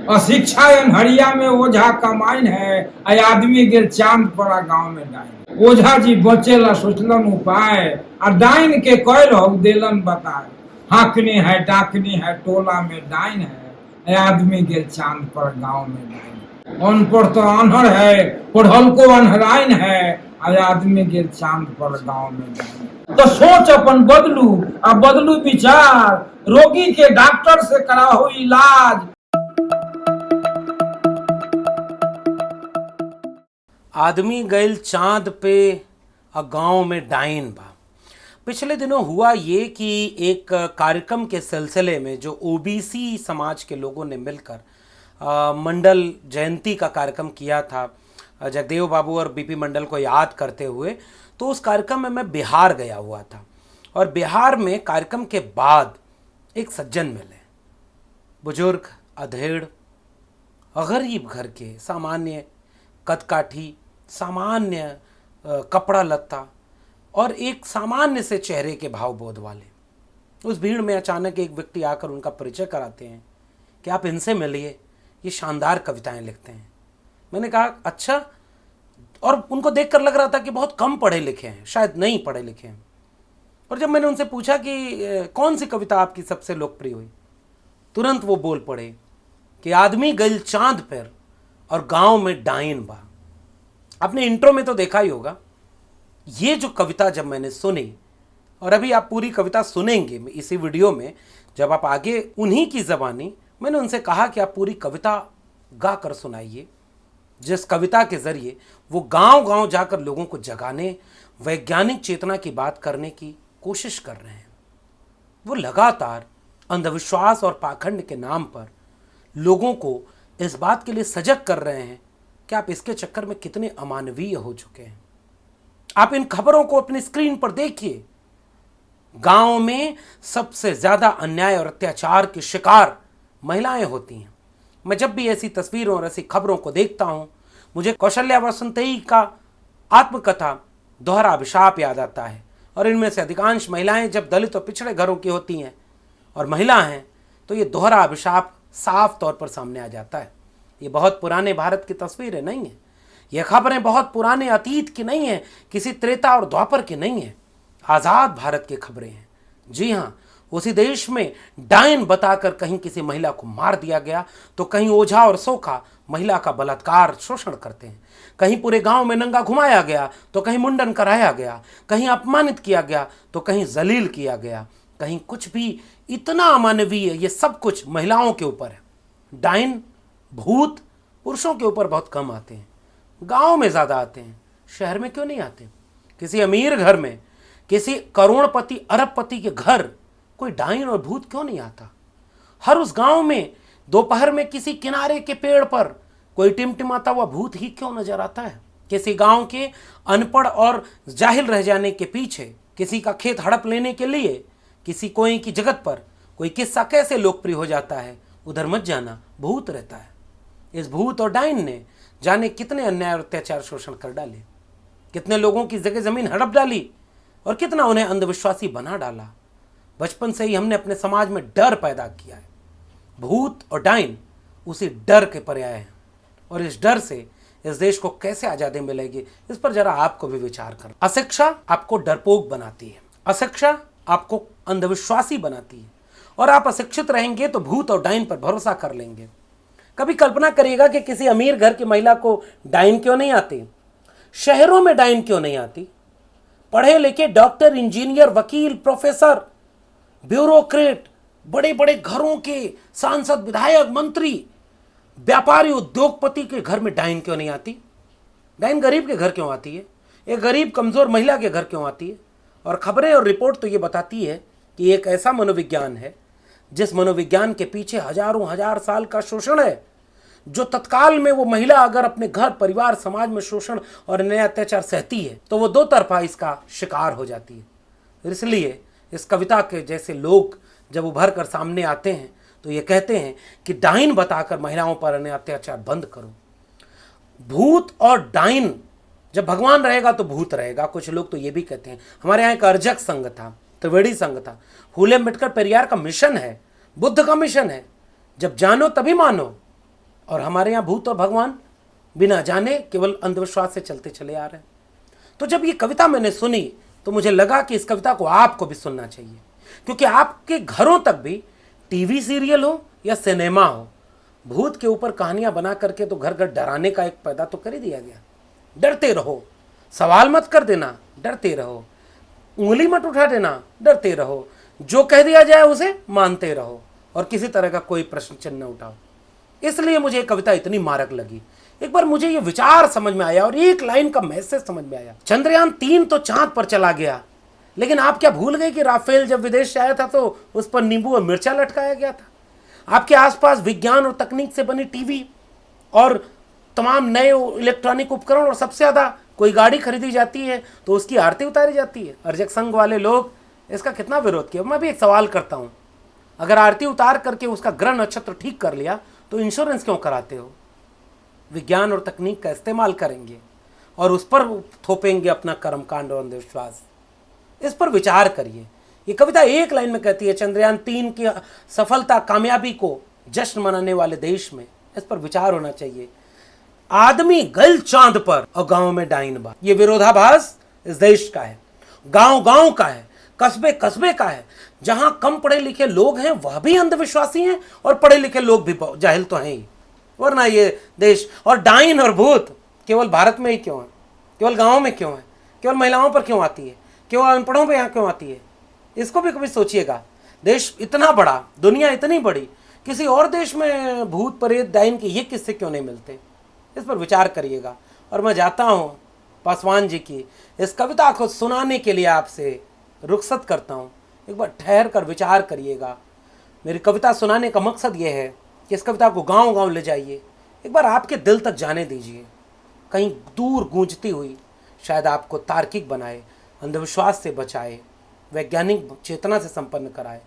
अशिक्षा अनहरिया में ओझा कमाइन है, आ आदमी गेल चांद पड़ा गांव में डाइन। ओझा जी बचेला सोचलन उपाय, आ डाइन के कैल हो देलन बताए। हाकनी है डाकनी है टोला में डाइन है, आ आदमी गेल चांद पर गांव में डाइन। अनपढ़ तो अनहर है, पढ़ल को अनहराइन है, आ आदमी गेल चांद पर गांव में डाइन। तो सोच अपन बदलू, आ बदलू विचार, रोगी के डॉक्टर से कराओ इलाज। आदमी गइल चांद पे आ गांव में डाइन बा। पिछले दिनों हुआ ये कि एक कार्यक्रम के सिलसिले में जो ओबीसी समाज के लोगों ने मिलकर मंडल जयंती का कार्यक्रम किया था, जगदेव बाबू और बीपी मंडल को याद करते हुए, तो उस कार्यक्रम में मैं बिहार गया हुआ था। और बिहार में कार्यक्रम के बाद एक सज्जन मिले, बुजुर्ग, अधेड़, गरीब घर के, सामान्य कदकाठी, सामान्य कपड़ा लत्ता और एक सामान्य से चेहरे के भाव बोध वाले। उस भीड़ में अचानक एक व्यक्ति आकर उनका परिचय कराते हैं कि आप इनसे मिलिए, ये शानदार कविताएं लिखते हैं। मैंने कहा अच्छा, और उनको देखकर लग रहा था कि बहुत कम पढ़े लिखे हैं, शायद नहीं पढ़े लिखे हैं। और जब मैंने उनसे पूछा कि कौन सी कविता आपकी सबसे लोकप्रिय हुई, तुरंत वो बोल पड़े कि आदमी गइल चांद पर और गांव में डाइन बा। आपने इंट्रो में तो देखा ही होगा। ये जो कविता जब मैंने सुनी, और अभी आप पूरी कविता सुनेंगे इसी वीडियो में, जब आप आगे उन्हीं की ज़बानी, मैंने उनसे कहा कि आप पूरी कविता गा कर सुनाइए, जिस कविता के ज़रिए वो गांव-गांव जाकर लोगों को जगाने, वैज्ञानिक चेतना की बात करने की कोशिश कर रहे हैं। वो लगातार अंधविश्वास और पाखंड के नाम पर लोगों को इस बात के लिए सजग कर रहे हैं कि आप इसके चक्कर में कितने अमानवीय हो चुके हैं। आप इन खबरों को अपनी स्क्रीन पर देखिए। गांव में सबसे ज्यादा अन्याय और अत्याचार के शिकार महिलाएं होती हैं। मैं जब भी ऐसी तस्वीरों और ऐसी खबरों को देखता हूं, मुझे कौशल्या वसंतई का आत्मकथा दोहरा अभिशाप याद आता है। और इनमें से अधिकांश महिलाएं जब दलित और पिछड़े घरों की होती हैं और महिला हैं, तो ये दोहरा अभिशाप साफ तौर पर सामने आ जाता है। ये बहुत पुराने भारत की तस्वीरें नहीं है, ये खबरें बहुत पुराने अतीत की नहीं है, किसी त्रेता और द्वापर की नहीं है, आज़ाद भारत की खबरें हैं। जी हाँ, उसी देश में डायन बताकर कहीं किसी महिला को मार दिया गया, तो कहीं ओझा और सोखा महिला का बलात्कार शोषण करते हैं। कहीं पूरे गांव में नंगा घुमाया गया, तो कहीं मुंडन कराया गया, कहीं अपमानित किया गया, तो कहीं जलील किया गया, कहीं कुछ भी। इतना अमानवीय ये सब कुछ महिलाओं के ऊपर है। डायन, भूत पुरुषों के ऊपर बहुत कम आते हैं, गांव में ज़्यादा आते हैं। शहर में क्यों नहीं आते? किसी अमीर घर में, किसी करोड़पति अरबपति के घर कोई डायन और भूत क्यों नहीं आता? हर उस गांव में दोपहर में किसी किनारे के पेड़ पर कोई टिमटिमाता हुआ भूत ही क्यों नजर आता है? किसी गांव के अनपढ़ और जाहिल रह जाने के पीछे, किसी का खेत हड़प लेने के लिए, किसी कोई की जगत पर कोई किस्सा कैसे लोकप्रिय हो जाता है, उधर मत जाना, भूत रहता है। इस भूत और डायन ने जाने कितने अन्याय और अत्याचार शोषण कर डाले, कितने लोगों की जगह जमीन हड़प डाली और कितना उन्हें अंधविश्वासी बना डाला। बचपन से ही हमने अपने समाज में डर पैदा किया है। भूत और डायन उसी डर के पर्याय हैं, और इस डर से इस देश को कैसे आज़ादी मिलेगी, इस पर जरा आपको भी विचार करना। अशिक्षा आपको डरपोक बनाती है, अशिक्षा आपको अंधविश्वासी बनाती है, और आप अशिक्षित रहेंगे तो भूत और डायन पर भरोसा कर लेंगे। कभी कल्पना करिएगा कि किसी अमीर घर की महिला को डायन क्यों नहीं आती? शहरों में डायन क्यों नहीं आती? पढ़े लिखे डॉक्टर, इंजीनियर, वकील, प्रोफेसर, ब्यूरोक्रेट, बड़े बड़े घरों के सांसद, विधायक, मंत्री, व्यापारी, उद्योगपति के घर में डायन क्यों नहीं आती? डायन गरीब के घर क्यों आती है? एक गरीब कमजोर महिला के घर क्यों आती है? और खबरें और रिपोर्ट तो ये बताती है कि एक ऐसा मनोविज्ञान है जिस मनोविज्ञान के पीछे हजारों हजार साल का शोषण है, जो तत्काल में वो महिला अगर अपने घर, परिवार, समाज में शोषण और अन्याय अत्याचार सहती है, तो वो दो तरफा इसका शिकार हो जाती है। इसलिए इस कविता के जैसे लोग जब उभर कर सामने आते हैं, तो ये कहते हैं कि डायन बताकर महिलाओं पर अन्याय अत्याचार बंद करो। भूत और डायन, जब भगवान रहेगा तो भूत रहेगा। कुछ लोग तो ये भी कहते हैं। हमारे यहाँ एक अर्जक संघ था, त्रिवेणी संघ था। फूले अम्बेडकर पेरियार का मिशन है, बुद्ध का मिशन है, जब जानो तभी मानो। और हमारे यहाँ भूत और भगवान बिना जाने केवल अंधविश्वास से चलते चले आ रहे हैं। तो जब ये कविता मैंने सुनी तो मुझे लगा कि इस कविता को आपको भी सुनना चाहिए, क्योंकि आपके घरों तक भी टीवी सीरियल हो या सिनेमा हो, भूत के ऊपर कहानियां बना करके तो घर घर डराने का एक पैदा तो कर ही दिया गया। डरते रहो, सवाल मत कर देना, डरते रहो, उंगली मत उठा देना, डरते रहो, जो कह दिया जाए उसे मानते रहो और किसी तरह का कोई प्रश्न चिन्ह न उठाओ। इसलिए मुझे ये कविता इतनी मारक लगी। एक बार मुझे ये विचार समझ में आया और एक लाइन का मैसेज समझ में आया। चंद्रयान 3 तो चांद पर चला गया, लेकिन आप क्या भूल गए कि राफेल जब विदेश से आया था तो उस पर नींबू और मिर्चा लटकाया गया था। आपके आसपास विज्ञान और तकनीक से बनी टीवी और तमाम नए इलेक्ट्रॉनिक उपकरण, और सबसे ज़्यादा कोई गाड़ी खरीदी जाती है तो उसकी आरती उतारी जाती है। अर्जक संघ वाले लोग इसका कितना विरोध किया। मैं भी एक सवाल करता हूँ, अगर आरती उतार करके उसका ग्रह नक्षत्र ठीक कर लिया तो इंश्योरेंस क्यों कराते हो? विज्ञान और तकनीक का इस्तेमाल करेंगे और उस पर थोपेंगे अपना कर्मकांड और अंधविश्वास। इस पर विचार करिए। ये कविता एक लाइन में कहती है, चंद्रयान 3 की सफलता कामयाबी को जश्न मनाने वाले देश में इस पर विचार होना चाहिए। आदमी गल चांद पर और गांव में डाइन बा। ये विरोधाभास इस देश का है, गांव गांव का है, कस्बे कस्बे का है। जहां कम पढ़े लिखे लोग हैं वह भी अंधविश्वासी हैं और पढ़े लिखे लोग भी जाहिल तो हैं ही, वरना ये देश। और डाइन और भूत केवल भारत में ही क्यों है? केवल गाँव में क्यों है? केवल महिलाओं पर क्यों आती है? केवल अनपढ़ों पर यहाँ क्यों आती है? इसको भी कभी सोचिएगा। देश इतना बड़ा, दुनिया इतनी बड़ी, किसी और देश में भूत प्रेत डाइन के ये किस्से क्यों नहीं मिलते? इस पर विचार करिएगा। और मैं जाता हूँ पासवान जी की इस कविता को सुनाने के लिए आपसे रुखसत करता हूँ। एक बार ठहर कर विचार करिएगा। मेरी कविता सुनाने का मकसद ये है कि इस कविता को गांव गांव ले जाइए, एक बार आपके दिल तक जाने दीजिए, कहीं दूर गूंजती हुई शायद आपको तार्किक बनाए, अंधविश्वास से बचाए, वैज्ञानिक चेतना से संपन्न कराए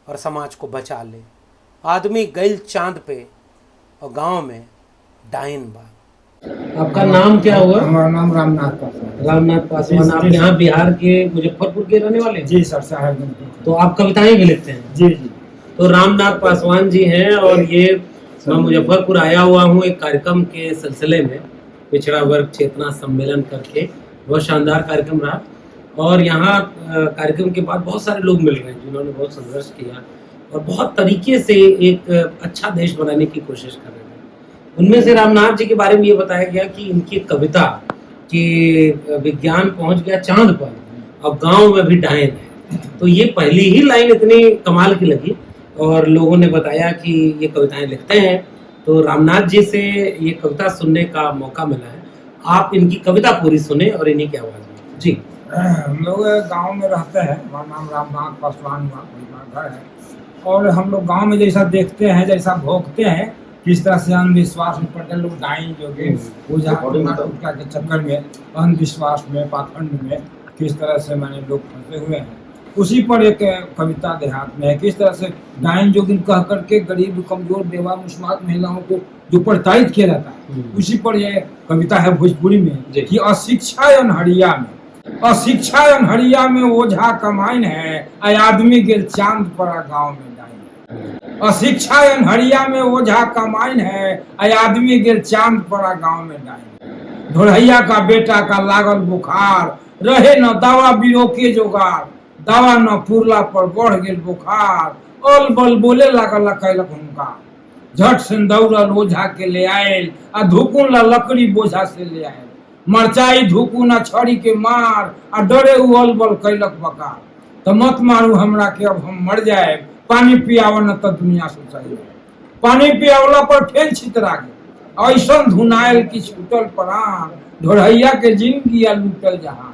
और समाज को बचा ले। आदमी गइल चांद पे और गांव में डाइन बा। आपका नाम क्या हुआ? हमारा नाम रामनाथ पासवान। रामनाथ पासवान। आप यहाँ बिहार के मुजफ्फरपुर के रहने वाले हैं? जी सर, साहेबगंज। तो आप कविताएं भी लिखते हैं? जी जी। तो रामनाथ पासवान जी हैं और ये मैं मुजफ्फरपुर आया हुआ हूँ एक कार्यक्रम के सिलसिले में, पिछड़ा वर्ग चेतना सम्मेलन करके। बहुत शानदार कार्यक्रम रहा और यहाँ कार्यक्रम के बाद बहुत सारे लोग मिल रहे हैं जिन्होंने बहुत संघर्ष किया और बहुत तरीके से एक अच्छा देश बनाने की कोशिश कर रहे हैं। उनमें से रामनाथ जी के बारे में ये बताया गया कि इनकी कविता कि विज्ञान पहुंच गया चांद पर और गांव में भी डायन है, तो ये पहली ही लाइन इतनी कमाल की लगी और लोगों ने बताया कि ये कविताएं लिखते हैं। तो रामनाथ जी से ये कविता सुनने का मौका मिला है। आप इनकी कविता पूरी सुने और इन्हीं की आवाज़ में। जी। हम लोग गांव में रहते हैं। हमारा नाम रामनाथ पासवान हुआ, हमारा घर है। और हम लोग गांव में जैसा देखते हैं, जैसा भोगते हैं, किस तरह से अंधविश्वास में पड़ते लोग, डाइन जो कि पूजा टूटका के चक्कर में, अंधविश्वास में, पाखंड में किस तरह से मैंने लोग फंसे हुए हैं, उसी पर एक कविता देहात में है। किस तरह से डाइन जोगिन कह करके गरीब, कमजोर, बेवा, मुस्मात महिलाओं को जो प्रताड़ित किया जाता है, उसी पर यह कविता है भोजपुरी में कि अशिक्षा अनहरिया में, अशिक्षा अनहरिया में ओझा कमाइन है, आदमी गिर चांद पर गाँव में डाइन। अशिक्षा अनहरिया में ओझा कमाइन है, आदमी गिर चांद पर गाँव में डाइन। ढोलैया का बेटा का लागल बुखार, रहे न दवा बीरो के जोगार, दवा न पुरला पर बढ़ गेल बुखार, अल बल बोले लागल कैलक हुनका, झट से दौड़ल ओझा के ले आयल, आ धुकुन ला लकड़ी बोझा से ले आयल, मरचाई धुकुन आ छड़ी के मार, आ डरे अल बल कैलक बकार। तो मत मारू हमरा के, अब हम मर जाए, पानी पियाव न तो दुनिया सोचाई। पानी पियावला पर फेन छितरा गए, ऐसा धुनायल की छूटल प्राण, ढोलैया के जिंदगी आ लूटल जहां।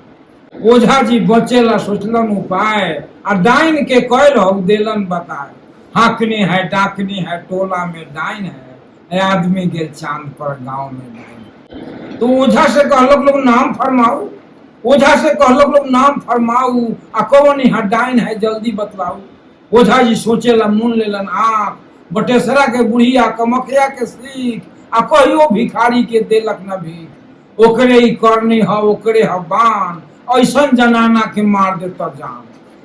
ओझा जी बचेला सोचलन उपाय, आ डाइन के कैल हो देलन बताए। हाकनी है डाकनी है टोला में डाइन है, आदमी गेल चांद पर गांव में डाइन। तो ओझा से कहलक लोग नाम फरमाऊ, ओझा से कहलक लोग नाम फरमाऊ, आ कौन यहाँ डाइन है जल्दी बतलाऊ। ओझा जी सोचेला मुन लेलन आँख, बटेसरा के बुढ़िया कमखिया के सीख, आ कहियो भिखारी के देलक न भीख। ओकरे ही करनी है ओकरे है बान, ऐसा जनाना के मार देता जान।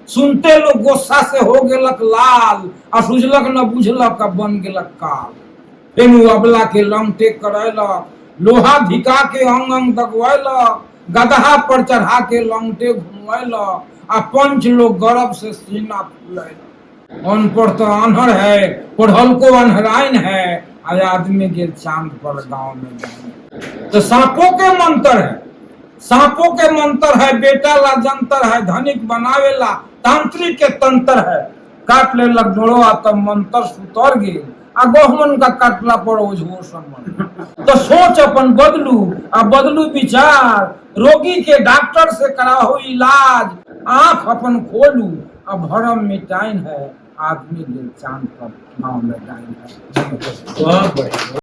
सुनते लोग गुस्सा से हो गेलक लाल, आ सुझलक न बुझलक बन गेलक काल। फेनु अबला के लंगटे करैलक, लोहा धिका के अंग अंग दगवैलक, गदहा पर चढ़ा के लंगटे घुमैलक, आ पंच लोग गर्व से सीना फुलैलक। अनपढ़ तो अनहर है, पढ़ल को अनहराइन है, आ आदमी गिर चांद पर गांव में डाइन। तो सांपों के मंत्र है, सांपों के मंत्र है, बेटा ला जंतर है, धनिक बनावेला तांत्रिक के तंत्र है। काट ले लग डोड़वा तब मंत्र सुतर गेल, आ गहमन का काटला पर ओझो समझ। तो सोच अपन बदलू, आ बदलू विचार, रोगी के डॉक्टर से कराहो इलाज, आंख अपन खोलू, आ भरम मिटाइन है, आदमी गिर चांद पर गाँव में डाइन है। बहुत बढ़िया।